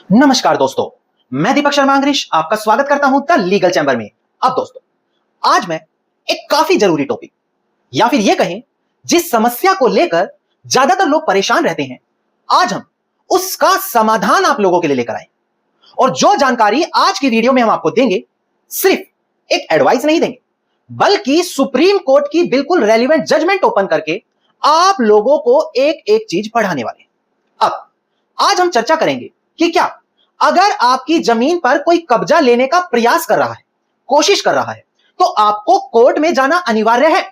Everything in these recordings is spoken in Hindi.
नमस्कार दोस्तों, मैं दीपक शर्मा अंग्रेश आपका स्वागत करता हूं द लीगल चैंबर में। अब दोस्तों, आज मैं एक काफी जरूरी टॉपिक या फिर यह कहें जिस समस्या को लेकर ज्यादातर लोग परेशान रहते हैं, आज हम उसका समाधान आप लोगों के लिए लेकर आए। और जो जानकारी आज की वीडियो में हम आपको देंगे, सिर्फ एक एडवाइस नहीं देंगे, बल्कि सुप्रीम कोर्ट की बिल्कुल रेलिवेंट जजमेंट ओपन करके आप लोगों को एक एक चीज पढ़ाने वाले हैं। अब आज हम चर्चा करेंगे कि क्या अगर आपकी जमीन पर कोई कब्जा लेने का प्रयास कर रहा है, कोशिश कर रहा है, तो आपको कोर्ट में जाना अनिवार्य है,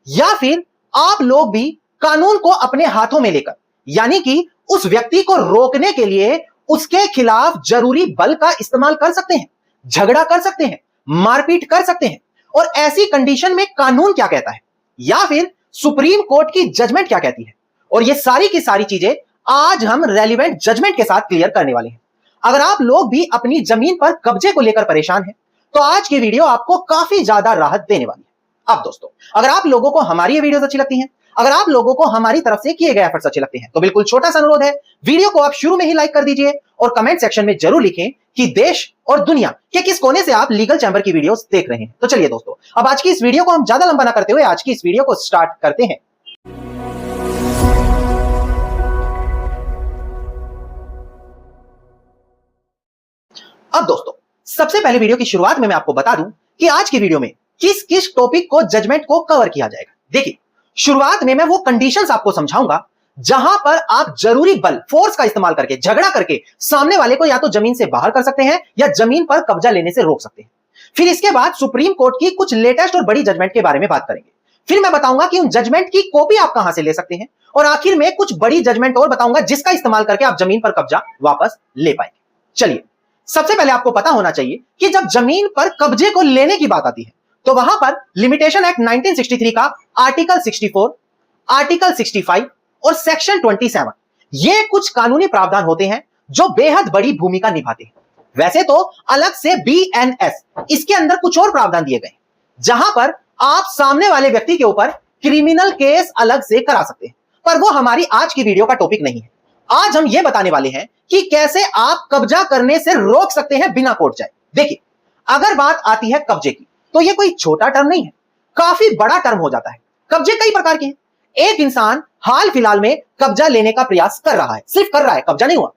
या फिर आप लोग भी कानून को अपने हाथों में लेकर, यानी कि उस व्यक्ति को रोकने के लिए उसके खिलाफ जरूरी बल का इस्तेमाल कर सकते हैं, झगड़ा कर सकते हैं, मारपीट कर सकते हैं। और ऐसी कंडीशन में कानून क्या कहता है, या फिर सुप्रीम कोर्ट की जजमेंट क्या कहती है, और ये सारी की सारी चीजें आज हम रेलिवेंट जजमेंट के साथ क्लियर करने वाले हैं। अगर आप लोग भी अपनी जमीन पर कब्जे को लेकर परेशान हैं, तो आज की वीडियो आपको काफी ज्यादा राहत देने वाली है। अब दोस्तों, अगर आप लोगों को हमारी ये वीडियोस अच्छी लगती हैं, अगर आप लोगों को हमारी तरफ से किए गए एफर्ट्स अच्छे लगते हैं, तो बिल्कुल छोटा सा अनुरोध है, वीडियो को आप शुरू में ही लाइक कर दीजिए और कमेंट सेक्शन में जरूर लिखें कि देश और दुनिया के किस कोने से आप लीगल चैंबर की वीडियोस देख रहे हैं। तो चलिए दोस्तों, अब आज की इस वीडियो को हम ज्यादा लंबा ना करते हुए आज की इस वीडियो को स्टार्ट करते हैं। अब दोस्तों, सबसे पहले वीडियो की शुरुआत में मैं आपको बता दूं कि आज की वीडियो में किस किस टॉपिक को, जजमेंट को कवर किया जाएगा। देखिए, शुरुआत में मैं वो कंडीशंस आपको समझाऊंगा जहां पर आप जरूरी बल, फोर्स का इस्तेमाल करके, झगड़ा करके सामने वाले को या तो जमीन से बाहर कर सकते हैं या जमीन पर कब्जा लेने से रोक सकते हैं। फिर इसके बाद सुप्रीम कोर्ट की कुछ लेटेस्ट और बड़ी जजमेंट के बारे में बात करेंगे। फिर मैं बताऊंगा कि उन जजमेंट की कॉपी आप कहां से ले सकते हैं, और आखिर में कुछ बड़ी जजमेंट और बताऊंगा जिसका इस्तेमाल करके आप जमीन पर कब्जा वापस ले पाएंगे। चलिए, सबसे पहले आपको पता होना चाहिए कि जब जमीन पर कब्जे को लेने की बात आती है, तो वहां पर लिमिटेशन एक्ट 1963 का आर्टिकल 64, आर्टिकल 65 और सेक्शन 27, ये कुछ कानूनी प्रावधान होते हैं जो बेहद बड़ी भूमिका निभाते हैं। वैसे तो अलग से BNS, इसके अंदर कुछ और प्रावधान दिए गए जहां पर आप सामने वाले व्यक्ति के ऊपर क्रिमिनल केस अलग से करा सकते हैं, पर वो हमारी आज की वीडियो का टॉपिक नहीं है। आज हम यह बताने वाले हैं कि कैसे आप कब्जा करने से रोक सकते हैं बिना कोर्ट जाए। देखिए, अगर बात आती है कब्जे की, तो यह कोई छोटा टर्म नहीं है, काफी बड़ा टर्म हो जाता है। कब्जे कई प्रकार के हैं। एक इंसान हाल फिलहाल में कब्जा लेने का प्रयास कर रहा है, सिर्फ कर रहा है, कब्जा नहीं हुआ।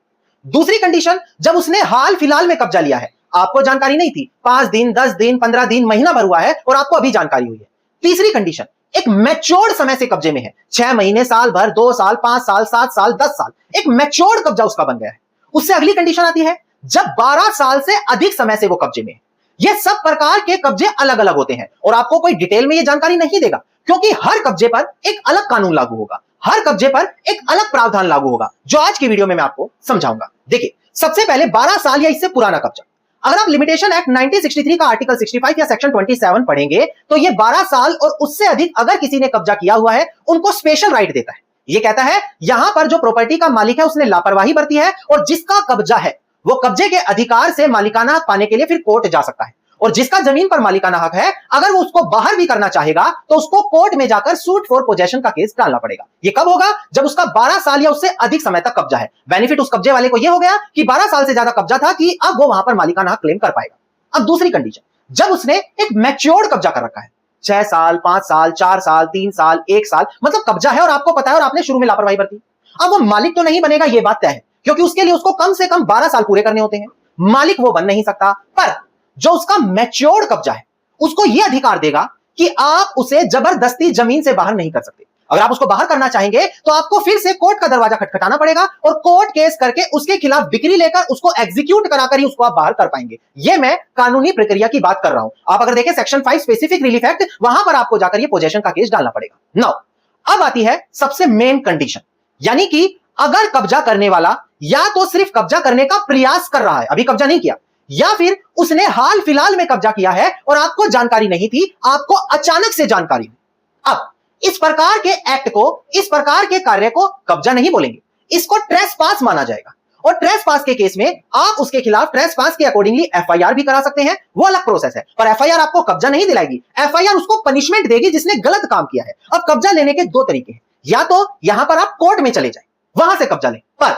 दूसरी कंडीशन, जब उसने हाल फिलहाल में कब्जा लिया है, आपको जानकारी नहीं थी, 5 दिन, 10 दिन, 15 दिन, महीना भर हुआ है और आपको अभी जानकारी हुई है। तीसरी कंडीशन, एक मैच्योर्ड समय से कब्जे में है, 6 महीने, साल भर, 2 साल, 5 साल, 7 साल, 10 साल, एक मैच्योर्ड कब्जा उसका बन गया है। उससे अगली कंडीशन आती है जब 12 साल से अधिक समय से वो कब्जे में है। ये सब प्रकार के कब्जे अलग अलग होते हैं और आपको कोई डिटेल में ये जानकारी नहीं देगा, क्योंकि हर कब्जे पर एक अलग कानून लागू होगा, हर कब्जे पर एक अलग प्रावधान लागू होगा, जो आज की वीडियो में मैं आपको समझाऊंगा। देखिए, सबसे पहले 12 साल या इससे पुराना कब्जा। अगर आप लिमिटेशन एक्ट 1963 का आर्टिकल 65 या सेक्शन 27 पढ़ेंगे, तो ये 12 साल और उससे अधिक अगर किसी ने कब्जा किया हुआ है, उनको स्पेशल राइट देता है। ये कहता है यहां पर जो प्रॉपर्टी का मालिक है उसने लापरवाही बरती है और जिसका कब्जा है वो कब्जे के अधिकार से मालिकाना हक पाने के लिए फिर कोर्ट जा सकता है, और जिसका जमीन पर मालिकाना हक है, अगर वो उसको बाहर भी करना चाहेगा तो उसको कोर्ट में जाकर सूट फॉर पोजेशन का केस डालना पड़ेगा। ये कब होगा? जब उसका 12 साल या उससे अधिक समय तक कब्जा है। बेनिफिट उस कब्जे वाले को यह हो गया कि 12 साल से ज्यादा कब्जा था कि अब वो वहां पर मालिकाना हक क्लेम कर पाएगा। अब दूसरी कंडीशन, जब उसने एक मैच्योर्ड कब्जा कर रखा है, 6 साल, 5 साल, 4 साल, 3 साल, 1 साल, मतलब कब्जा है और आपको पता है और आपने शुरू में लापरवाही बरती। अब वो मालिक तो नहीं बनेगा, ये बात तय है, क्योंकि उसके लिए उसको कम से कम 12 साल पूरे करने होते हैं। मालिक वो बन नहीं सकता, पर जो उसका मैच्योर्ड कब्जा है उसको यह अधिकार देगा कि आप उसे जबरदस्ती जमीन से बाहर नहीं कर सकते। अगर आप उसको बाहर करना चाहेंगे तो आपको फिर से कोर्ट का दरवाजा खटखटाना पड़ेगा और कोर्ट केस करके उसके खिलाफ बिक्री लेकर उसको एग्जीक्यूट कराकर ही उसको आप बाहर कर पाएंगे। ये मैं कानूनी प्रक्रिया की बात कर रहा हूं। आप अगर देखें सेक्शन 5 स्पेसिफिक रिलीफ एक्ट, वहां पर आपको जाकर ये पोजेशन का केस डालना पड़ेगा। नाउ, अब आती है सबसे मेन कंडीशन, यानी कि अगर कब्जा करने वाला या तो सिर्फ कब्जा करने का प्रयास कर रहा है, अभी कब्जा नहीं किया, या फिर उसने हाल फिलहाल में कब्जा किया है और आपको जानकारी नहीं थी, आपको अचानक से जानकारी हुई। अब इस प्रकार के एक्ट को, इस प्रकार के कार्य को कब्जा नहीं बोलेंगे, इसको ट्रेसपास माना जाएगा। और ट्रेसपास के केस में आप उसके खिलाफ ट्रेसपास के अकॉर्डिंगली FIR भी करा सकते हैं, वो अलग प्रोसेस है, पर FIR आपको कब्जा नहीं दिलाएगी, FIR उसको पनिशमेंट देगी जिसने गलत काम किया है। अब कब्जा लेने के 2 तरीके हैं, या तो यहां पर आप कोर्ट में चले जाए, वहां से कब्जा लें, पर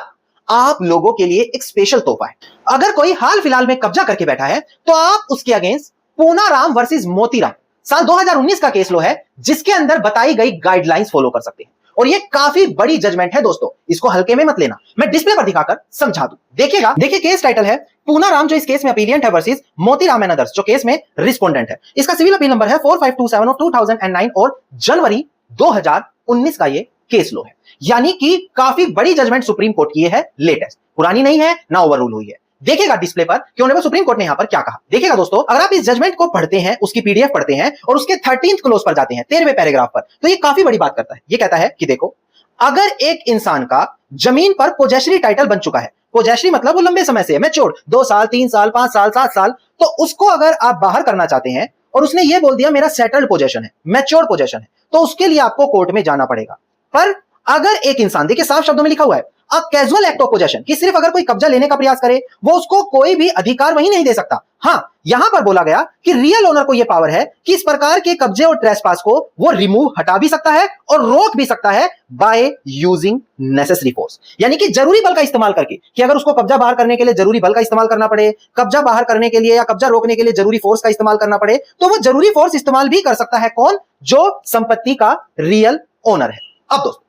आप लोगों के लिए एक स्पेशल तोहफा है। अगर कोई हाल फिलहाल में कब्जा करके बैठा है तो आप उसके अगेंस्ट पूनाराम वर्सेस मोतीराम साल 2019 का केस लो है, जिसके अंदर बताई गई गाइडलाइंस फॉलो कर सकते हैं। और ये काफी बड़ी जजमेंट है दोस्तों, इसको हल्के में मत लेना। मैं डिस्प्ले पर दिखाकर समझा दूं, देखिएगा। देखिए केस टाइटल है पूनाराम जो इस केस में अपीलियंट है वर्सेस मोतीराम एंड अदर्स जो केस में रिस्पोंडेंट है। इसका सिविल अपील नंबर है 4527 ऑफ 2009 और जनवरी 2019 का ये केस लो है। यानी कि काफी बड़ी जजमेंट सुप्रीम कोर्ट की है, लेटेस्ट, पुरानी नहीं है ना ओवररूल हुई है। देखिएगा डिस्प्ले पर कि ऑनरेबल सुप्रीम कोर्ट ने यहां पर क्या कहा। देखिएगा दोस्तों, अगर आप इस जजमेंट को पढ़ते हैं, उसकी पीडीएफ पढ़ते हैं और उसके 13th क्लोज पर जाते हैं, 13वें पैराग्राफ पर, तो ये काफी बड़ी बात करता है। ये कहता है कि देखो, अगर एक इंसान का जमीन पर पोजेशरी टाइटल बन चुका है, पोजेशरी मतलब वो लंबे समय से है, मैच्योर 2 साल 3 साल 5 साल 7 साल, तो उसको अगर आप बाहर करना चाहते हैं और उसने ये बोल दिया मेरा सेटल्ड पोजेशन है, मैच्योर पोजेशन है, तो उसके लिए आपको कोर्ट में जाना पड़ेगा। पर अगर एक इंसान, देखिए साफ शब्दों में लिखा हुआ है, a casual act of possession, कि सिर्फ अगर कोई कब्जा लेने का प्रयास करे वो उसको कोई भी अधिकार वही नहीं दे सकता। हां, यहां पर बोला गया कि रियल ओनर को यह पावर है कि इस प्रकार के कब्जे और ट्रेसपास को वो रिमूव, हटा भी सकता है और रोक भी सकता है बाय यूजिंग नेसेसरी फोर्स, यानी कि जरूरी बल का इस्तेमाल करके। कि अगर उसको कब्जा बाहर करने के लिए जरूरी बल का इस्तेमाल करना पड़े, कब्जा बाहर करने के लिए या कब्जा रोकने के लिए जरूरी फोर्स का इस्तेमाल करना पड़े, तो वो जरूरी फोर्स इस्तेमाल भी कर सकता है। कौन? जो संपत्ति का रियल ओनर है। अब दोस्तों,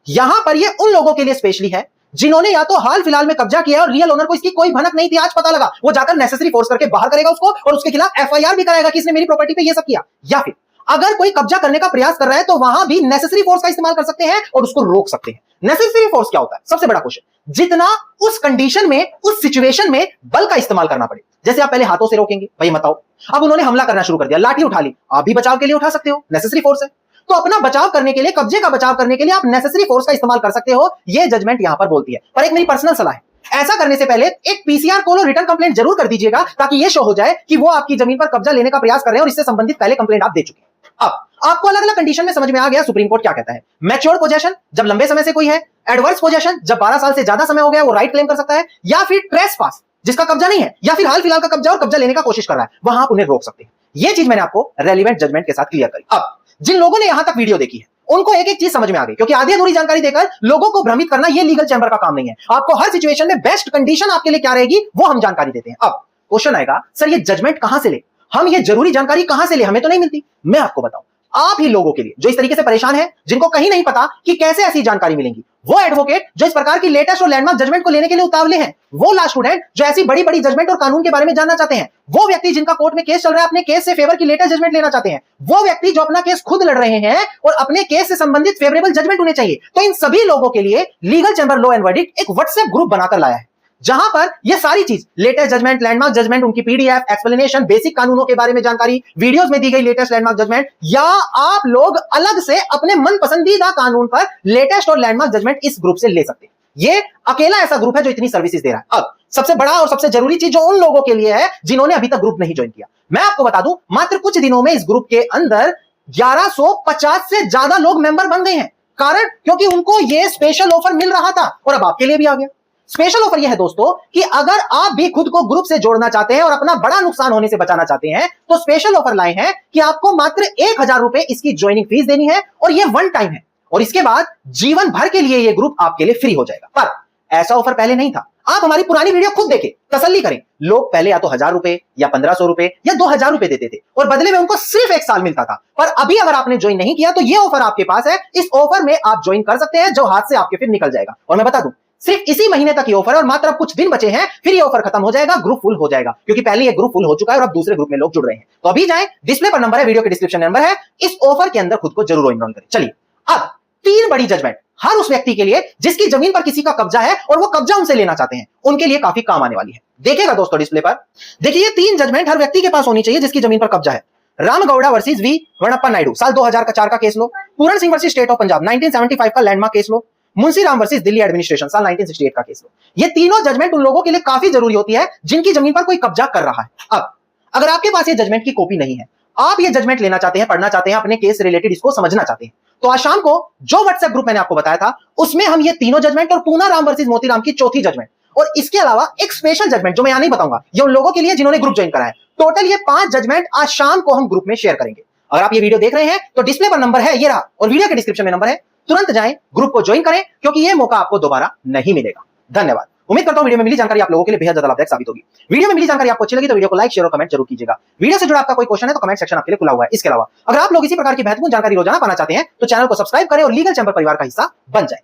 यहां पर ये उन लोगों के लिए स्पेशली है जिन्होंने या तो हाल फिलहाल में कब्जा किया और रियल ओनर को इसकी कोई भनक नहीं थी, आज पता लगा, वो जाकर नेसेसरी फोर्स करके बाहर करेगा उसको और उसके खिलाफ एफआईआर भी कराएगा कि इसने मेरी प्रॉपर्टी पे ये सब किया। या फिर अगर कोई कब्जा करने का प्रयास कर रहा है तो वहां भी नेसेसरी फोर्स का इस्तेमाल कर सकते हैं और उसको रोक सकते हैं। नेसेसरी फोर्स क्या होता है? सबसे बड़ा क्वेश्चन, जितना उस कंडीशन में, उस सिचुएशन में बल का इस्तेमाल करना पड़े। जैसे आप पहले हाथों से रोकेंगे, भाई बताओ, अब उन्होंने हमला करना शुरू कर दिया, लाठी उठा ली, आप भी बचाव के लिए उठा सकते हो, नेसेसरी फोर्स है। तो अपना बचाव करने के लिए, कब्जे का बचाव करने के लिए आप नेसेसरी फोर्स का इस्तेमाल कर सकते हो, यह जजमेंट यहां पर बोलती है। पर एक मेरी पर्सनल सलाह है, ऐसा करने से पहले एक पीसीआर कॉल और रिटर्न कंप्लेंट जरूर कर दीजिएगा, ताकि यह शो हो जाए कि वो आपकी जमीन पर कब्जा लेने का प्रयास कर रहे हैं और इससे संबंधित पहले कंप्लेंट आप दे चुके हैं। अब आपको अलग अलग कंडीशन में समझ में आ गया सुप्रीम कोर्ट क्या कहता है। मैच्योर पोजेशन, जब लंबे समय से कोई है। एडवर्स पोजेशन, जब 12 साल से ज्यादा समय हो गया वो राइट क्लेम कर सकता है। या फिर ट्रेसपास, जिसका कब्जा नहीं है या फिर हाल फिलहाल का कब्जा और कब्जा लेने का कोशिश कर रहा है, वहां आप उन्हें रोक सकते हैं। यह चीज मैंने आपको रेलिवेंट जजमेंट के साथ क्लियर करी। अब जिन लोगों ने यहां तक वीडियो देखी है उनको एक एक चीज समझ में आ गई, क्योंकि आधी अधूरी जानकारी देकर लोगों को भ्रमित करना यह लीगल चैंबर का काम नहीं है। आपको हर सिचुएशन में बेस्ट कंडीशन आपके लिए क्या रहेगी वो हम जानकारी देते हैं। अब क्वेश्चन आएगा, सर ये जजमेंट कहां से ले, हम ये जरूरी जानकारी कहां से ले, हमें तो नहीं मिलती। मैं आपको बताऊं, आप ही लोगों के लिए जो इस तरीके से परेशान है, जिनको कहीं नहीं पता कि कैसे ऐसी जानकारी मिलेंगी, वो एडवोकेट जो इस प्रकार की लेटेस्ट और लैंडमार्क जजमेंट को लेने के लिए उतावले हैं, वो लॉ स्टूडेंट जो ऐसी बड़ी बड़ी जजमेंट और कानून के बारे में जानना चाहते हैं, वो व्यक्ति जिनका कोर्ट में केस चल रहा है, अपने केस से फेवर की लेटेस्ट जजमेंट लेना चाहते हैं, वो व्यक्ति जो अपना केस खुद लड़ रहे हैं और अपने केस से संबंधित फेवरेबल जजमेंट उन्हें चाहिए। तो इन सभी लोगों के लिए legal chamber law and verdict एक व्हाट्सएप ग्रुप बनाकर लाया है, जहां पर ये सारी चीज, लेटेस्ट जजमेंट, लैंडमार्क जजमेंट, उनकी पीडीएफ, एक्सप्लेनेशन, बेसिक कानूनों के बारे में जानकारी, वीडियोस में दी गई लेटेस्ट लैंडमार्क जजमेंट, या आप लोग अलग से अपने मन पसंदीदा कानून पर लेटेस्ट और लैंडमार्क जजमेंट इस ग्रुप से ले सकते हैं। ये अकेला ऐसा ग्रुप है जो इतनी सर्विसेज दे रहा है। अब सबसे बड़ा और सबसे जरूरी चीज जो उन लोगों के लिए है जिन्होंने अभी तक ग्रुप नहीं ज्वाइन किया, मैं आपको बता दूं, मात्र कुछ दिनों में इस ग्रुप के अंदर 1150 से ज्यादा लोग मेंबर बन गए हैं। कारण, क्योंकि उनको यह स्पेशल ऑफर मिल रहा था और अब आपके लिए भी आ गया। स्पेशल ऑफर यह है दोस्तों कि अगर आप भी खुद को ग्रुप से जोड़ना चाहते हैं और अपना बड़ा नुकसान होने से बचाना चाहते हैं, तो स्पेशल ऑफर लाए हैं कि आपको मात्र 1000 रुपए इसकी ज्वाइनिंग फीस देनी है और यह वन टाइम है, और इसके बाद जीवन भर के लिए यह ग्रुप आपके लिए फ्री हो जाएगा। पर ऐसा ऑफर पहले नहीं था। आप हमारी पुरानी वीडियो खुद देखें, तसल्ली करें। लोग पहले या तो 1000 रुपए या 1500 रुपए या 2000 रुपए देते थे और बदले में उनको सिर्फ 1 साल मिलता था। पर अभी अगर आपने ज्वाइन नहीं किया तो यह ऑफर आपके पास है। इस ऑफर में आप ज्वाइन कर सकते हैं, जो हाथ से आपके फिर निकल जाएगा। और मैं बता दूं, सिर्फ इसी महीने तक ये ऑफर है और मात्र अब कुछ दिन बचे हैं, फिर ये ऑफर खत्म हो जाएगा, ग्रुप फुल हो जाएगा, क्योंकि पहले ये ग्रुप फुल हो चुका है और अब दूसरे ग्रुप में लोग जुड़ रहे हैं। तो अभी जाएं, डिस्प्ले पर नंबर है, वीडियो के डिस्क्रिप्शन नंबर है, इस ऑफर के अंदर खुद को जरूर एनरोल करें। चलिए, अब 3 बड़ी जजमेंट हर उस व्यक्ति के लिए जिसकी जमीन पर किसी का कब्जा है और वो कब्जा उनसे लेना चाहते हैं, उनके लिए काफी काम आने वाली है। देखिएगा दोस्तों डिस्प्ले पर, देखिए ये 3 जजमेंट हर व्यक्ति के पास होनी चाहिए जिसकी जमीन पर कब्जा है। रामगौड़ा वर्सेस वी वणप्पा नायडू साल 2004 का case low, Puran Singh versus state of Punjab 1975 का लैंडमार्क केस लो, मुंशी राम वर्सेस दिल्ली एडमिनिस्ट्रेशन साल 1968 का केस लो। ये तीनों जजमेंट उन लोगों के लिए काफी जरूरी होती है जिनकी जमीन पर कोई कब्जा कर रहा है। अब अगर आपके पास ये जजमेंट की कॉपी नहीं है, आप ये जजमेंट लेना चाहते हैं, पढ़ना चाहते हैं, अपने केस से रिलेटेड इसको समझना चाहते हैं, तो आज शाम को जो व्हाट्सएप ग्रुप मैंने आपको बताया था उसमें हम ये तीनों जजमेंट और पूनाराम वर्सेस मोतीराम की चौथी जजमेंट और इसके अलावा एक स्पेशल जजमेंट जो मैं यहां नहीं बताऊंगा, ये उन लोगों के लिए जिन्होंने ग्रुप ज्वाइन करा है। टोटल ये 5 जजमेंट आज शाम को हम ग्रुप में शेयर करेंगे। अगर आप ये वीडियो देख रहे हैं तो डिस्प्ले पर नंबर है, ये रहा, और वीडियो के डिस्क्रिप्शन में नंबर है, तुरंत जाएं, ग्रुप को ज्वाइन करें, क्योंकि ये मौका आपको दोबारा नहीं मिलेगा। धन्यवाद। उम्मीद करता हूं वीडियो में मिली जानकारी आप लोगों के लिए बेहद ज्यादा लाभदायक साबित होगी। वीडियो में मिली जानकारी आपको अच्छी लगी तो वीडियो को लाइक, शेयर और कमेंट जरूर कीजिएगा। वीडियो से जुड़ा आपका कोई क्वेश्चन है तो कमेंट सेक्शन आपके लिए खुला हुआ है। इसके अलावा अगर आप लोग इसी प्रकार की महत्वपूर्ण जानकारी रोजाना पाना चाहते हैं तो चैनल को सब्सक्राइब करें और लीगल चैंबर परिवार का हिस्सा बन जाए।